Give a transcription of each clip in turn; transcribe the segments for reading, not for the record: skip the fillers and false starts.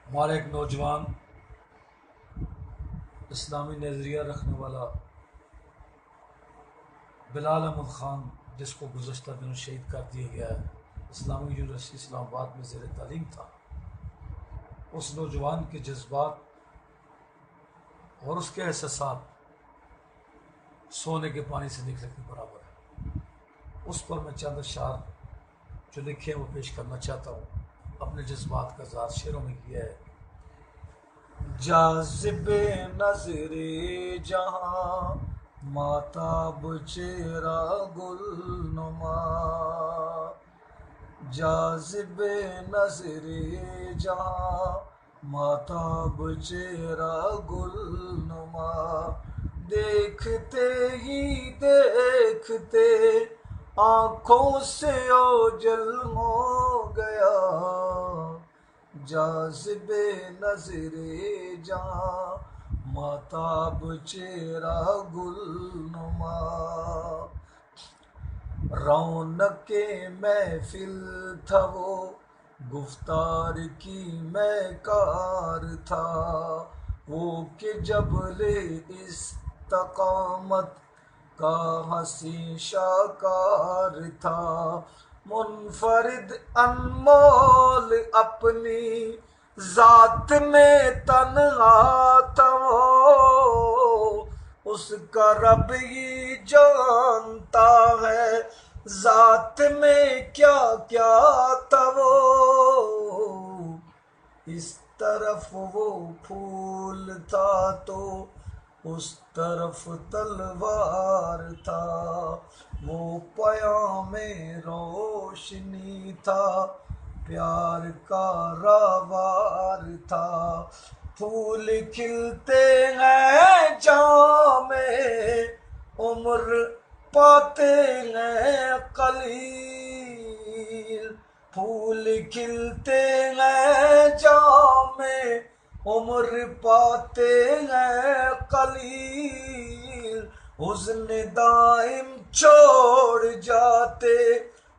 ہمارا ایک نوجوان اسلامی نظریہ رکھنے والا بلال احمد خان، جس کو گزشتہ دنوں شہید کر دیا گیا ہے، اسلامی یونیورسٹی اسلام آباد میں زیر تعلیم تھا، اس نوجوان کے جذبات اور اس کے احساسات سونے کے پانی سے نکلنے کے برابر ہے۔ اس پر میں چند اشعار جو لکھے ہیں وہ پیش کرنا چاہتا ہوں۔ اپنے جذبات کا اظہار شعروں میں کیا ہے۔ جاذب نظر جہاں ماتاب چہرہ گل نما، جاذب نظر جہاں ماتاب چہرہ گل نما، دیکھتے ہی دیکھتے آنکھوں سے اوجل ہو گیا، جاذب نظر جہاں ماتاب چہرہ گل نما، رونق محفل تھا وہ گفتار کی میکار تھا، وہ کہ جبل استقامت کا حسین شاکار تھا، منفرد انمول اپنی ذات میں تنہا تھا وہ، اس کا رب ہی جانتا ہے ذات میں کیا کیا تھا وہ، اس طرف وہ پھول تھا تو اس طرف تلوار تھا، وہ پیام روشنی تھا پیار کا راوار تھا، پھول کھلتے ہیں جہاں میں عمر پاتے ہیں قلیل، پھول کھلتے ہیں جہاں میں عمر پاتے ہیں قلیل، حزن دائم چھوڑ جاتے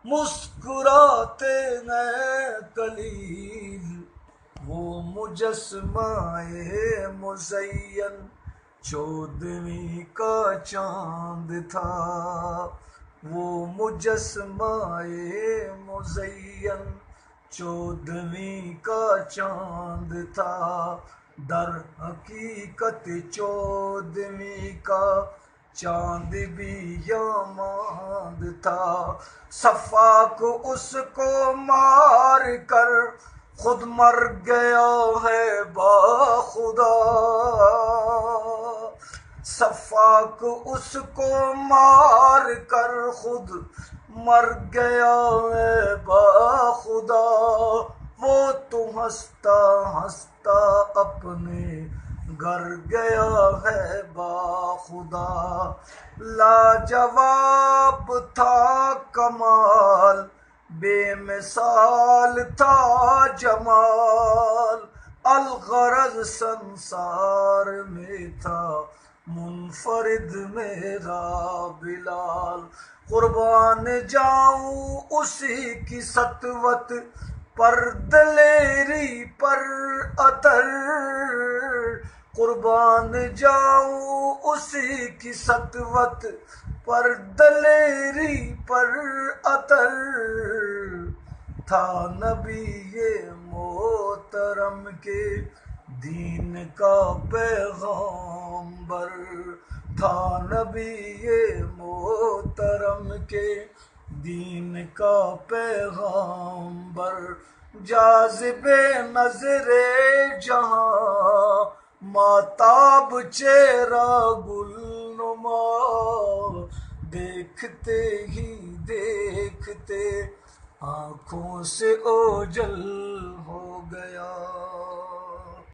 مسکراتے ہیں قلیل، وہ مجسمہ مزین 14ویں کا چاند تھا، وہ مجسمہ مزین 14ویں کا چاند تھا، در حقیقت 14ویں کا چاند بھی یاماند تھا، صفاق اس کو مار کر خود مر گیا ہے باخدا، صفاق اس کو مار کر خود مر گیا ہے باخدا، وہ تو ہنستا ہنستا اپنے گھر گیا ہے باخدا، لاجواب تھا کمال بے مثال تھا جمال، الغرض سنسار میں تھا منفرد میرا بلال، قربان جاؤں اسی کی سطوت پر دلیری پر عطر، قربان جاؤں اسی کی سطوت پر دلیری پر عطر، تھا نبی محترم کے دین کا پیغامبر، تھا نبی محترم کے دین کا پیغامبر، جاذب نظر جہاں ماتاب چہرہ گل نما، دیکھتے ہی دیکھتے آنکھوں سے اوجل ہو گیا۔